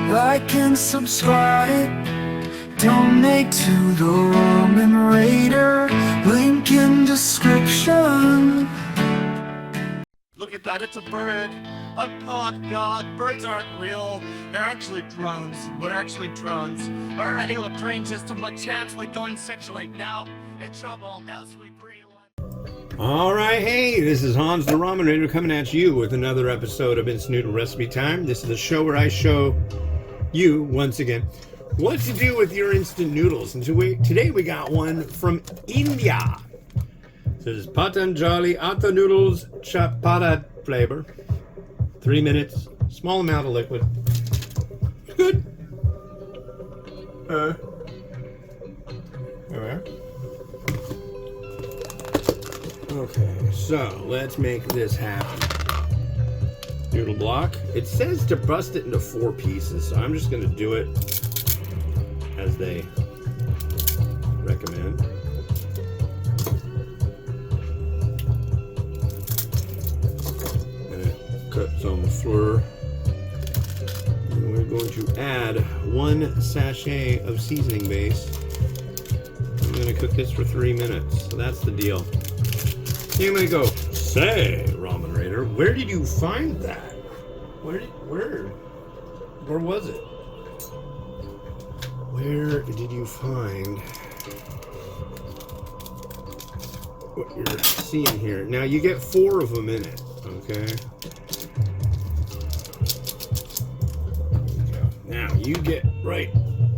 like and subscribe. Donate to the Ramen Raider, link in description. Look at that, it's a bird. Oh God, birds aren't real. They're actually drones. We're actually drones. Alright, look, train system, but chance we're going sexually now. In trouble as we breathe. Alright, hey, this is Hans the Ramen Raider coming at you with another episode of Instant Noodle Recipe Time. This is the show where I show you, once again, what to do with your instant noodles. And today we got one from India. This is Patanjali Atta Noodles Chatpata flavor. 3 minutes, small amount of liquid. It's good. Alright. Okay, so let's make this happen. Noodle block. It says to bust it into 4 pieces, so I'm just going to do it as they recommend. And cut some flour. And we're going to add 1 sachet of seasoning base. I'm going to cook this for 3 minutes, so that's the deal. You may go, say, Ramen Raider, where did you find that? Where was it? Where did you find what you're seeing here? Now you get 4 of them in it, okay? Now you get right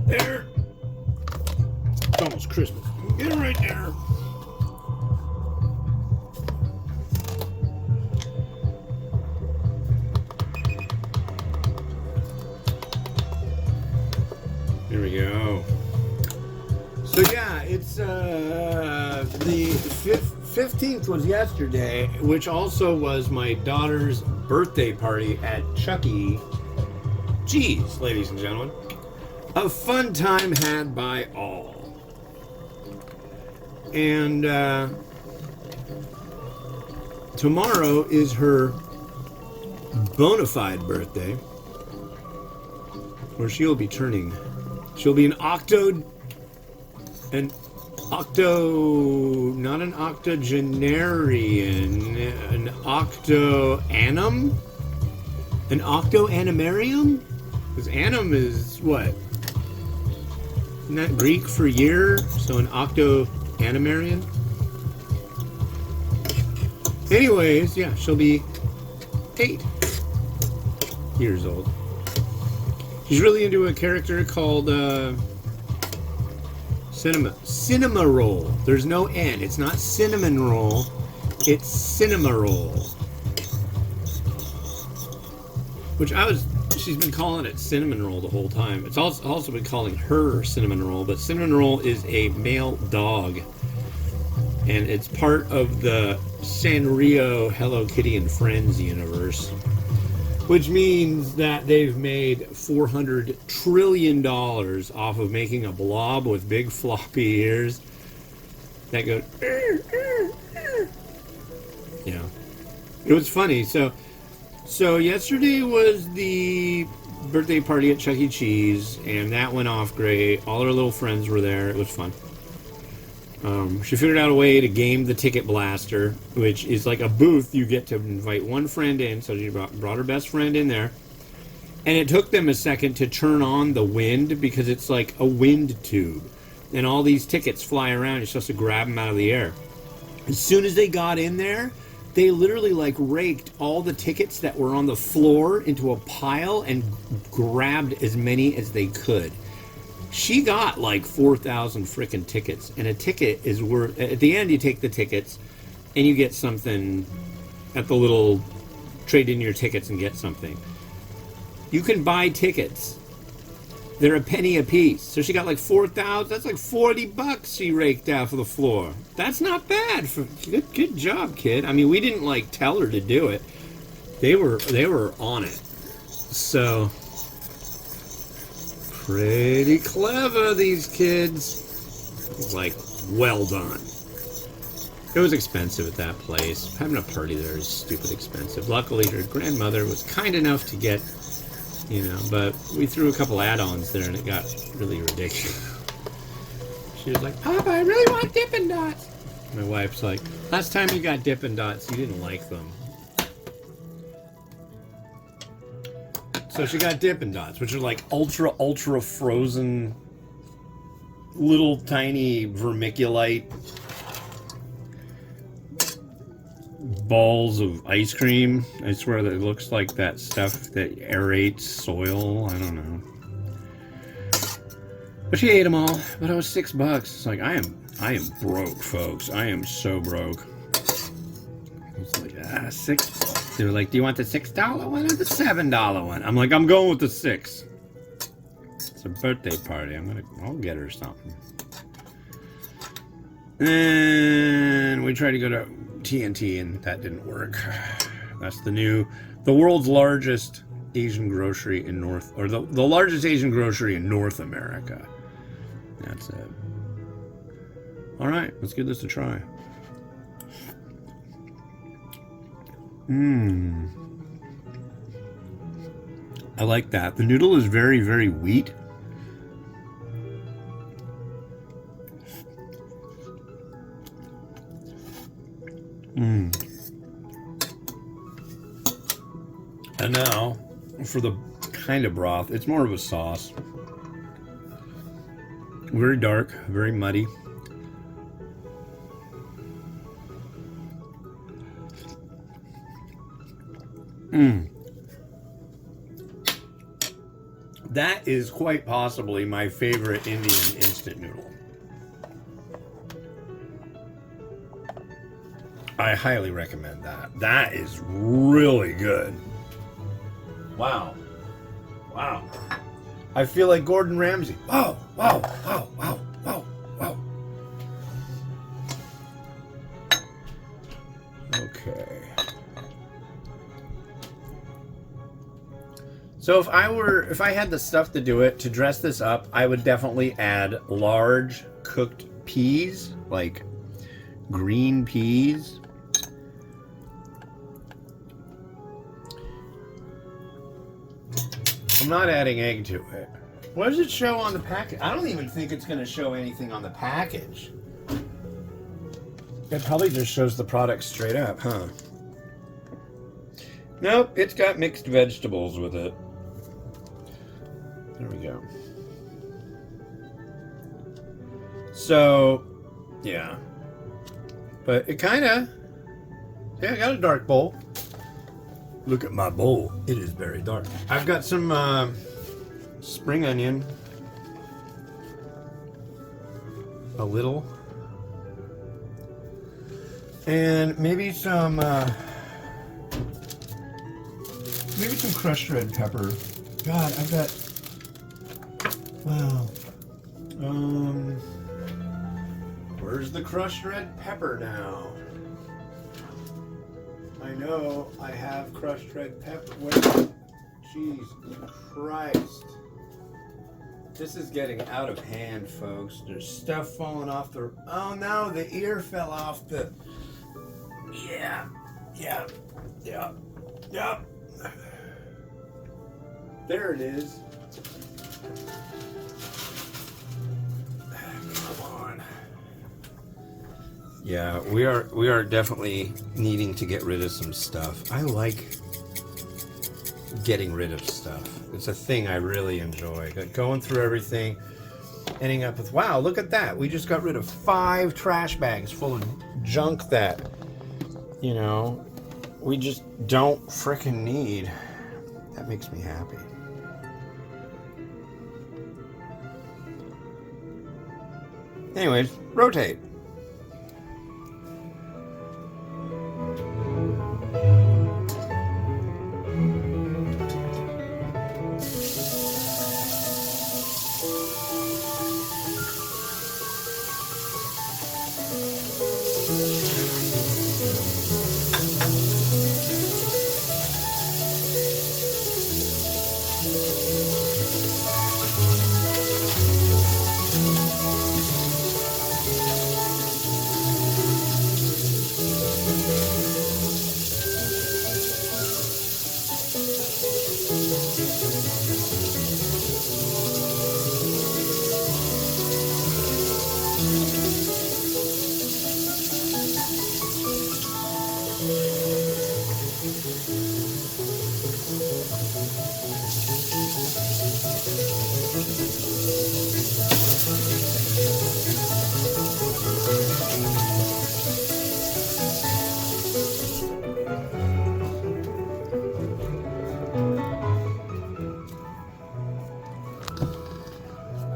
there. It's almost Christmas. Get it right there. Here we go. So yeah, it's the 15th was yesterday, which also was my daughter's birthday party at Chuck E. Cheese, ladies and gentlemen. A fun time had by all. And tomorrow is her bona fide birthday, where she'll be an not an octogenarian, an octoanum? An octoanimarium? Because anum is what? Isn't that Greek for year? So an octoanimarian? Anyways, yeah, she'll be 8 years old. She's really into a character called Cinema Roll. There's no N. It's not cinnamon roll. It's cinema roll. Which she's been calling it cinnamon roll the whole time. It's also been calling her cinnamon roll, but cinnamon roll is a male dog. And it's part of the Sanrio Hello Kitty and Friends universe. Which means that they've made $400 trillion off of making a blob with big floppy ears that go, you know. It was funny. So yesterday was the birthday party at Chuck E. Cheese, and that went off great. All her little friends were there. It was fun. She figured out a way to game the ticket blaster, which is like a booth. You get to invite one friend in, so she brought her best friend in there. And it took them a second to turn on the wind, because it's like a wind tube. And all these tickets fly around. You're supposed to grab them out of the air. As soon as they got in there, they literally like raked all the tickets that were on the floor into a pile and grabbed as many as they could. She got like 4,000 freaking tickets, and a ticket is worth, at the end you take the tickets and you get something at the little trade in your tickets and get something. You can buy tickets. They're a penny a piece. So she got like 4,000. That's like $40 she raked off of the floor. That's not bad. Good job, kid. I mean, we didn't like tell her to do it. They were on it. So pretty clever, these kids. Like, well done. It was expensive at that place. Having a party there is stupid expensive. Luckily, her grandmother was kind enough to get you know, but we threw a couple add-ons there and it got really ridiculous. She was like, Papa, I really want Dippin' Dots. My wife's like, last time you got Dippin' Dots, you didn't like them. So she got Dippin' Dots, which are like ultra frozen, little tiny vermiculite balls of ice cream. I swear that it looks like that stuff that aerates soil. I don't know. But she ate them all. But it was $6. It's like I am broke, folks. I am so broke. It's like $6. They were like, "Do you want the $6 one or the $7 one?" I'm like, "I'm going with the 6." It's a birthday party. I'll get her something. And we tried to go to TNT and that didn't work. That's the world's largest Asian grocery in the largest Asian grocery in North America. That's it. All right, let's give this a try. I like that. The noodle is very, very wheat. And now, for the kind of broth, it's more of a sauce. Very dark, very muddy. That is quite possibly my favorite Indian instant noodle. I highly recommend that. That is really good. Wow. Wow. I feel like Gordon Ramsay. Wow, wow, wow, wow, wow, wow. Okay. So if I had the stuff to do it, to dress this up, I would definitely add large cooked peas, like green peas. I'm not adding egg to it. What does it show on the package? I don't even think it's going to show anything on the package. It probably just shows the product straight up, huh? Nope, it's got mixed vegetables with it. There we go. So, yeah. But it kind of... Yeah, I got a dark bowl. Look at my bowl. It is very dark. I've got some spring onion. A little. And maybe some crushed red pepper. God, I've got... Wow. Where's the crushed red pepper now? I know I have crushed red pepper. Wait. Jesus Christ. This is getting out of hand, folks. There's stuff falling off the... Oh no, the ear fell off the... Yeah. There it is. Come on. Yeah, we are definitely needing to get rid of some stuff. I like getting rid of stuff. It's a thing I really enjoy. Like going through everything, ending up with, wow, look at that. We just got rid of 5 trash bags full of junk that, you know, we just don't frickin' need. That makes me happy. Anyways, rotate.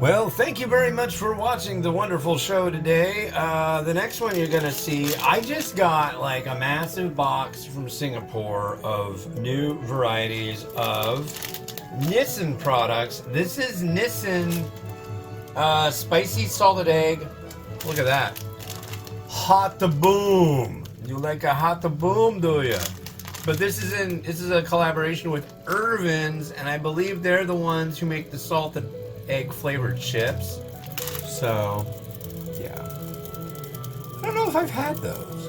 Well, thank you very much for watching the wonderful show today. The next one you're gonna see, I just got like a massive box from Singapore of new varieties of Nissin products. This is Nissin spicy salted egg. Look at that. Hot to boom. You like a hot to boom, do you? But this is a collaboration with Irvin's, and I believe they're the ones who make the salted egg flavored chips. So, yeah. I don't know if I've had those.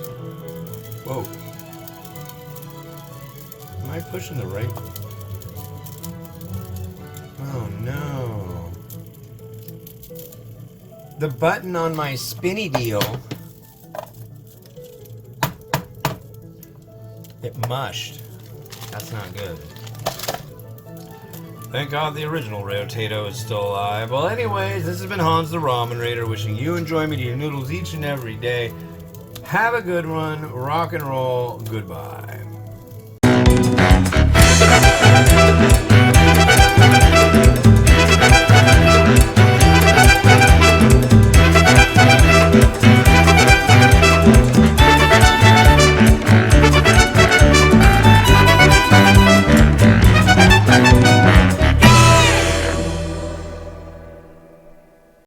Whoa. Am I pushing the right? Oh no. The button on my spinny deal, it mushed. That's not good. Thank God the original Rotato is still alive. Well, anyways, this has been Hans the Ramen Raider, wishing you enjoyment of your noodles each and every day. Have a good one. Rock and roll. Goodbye.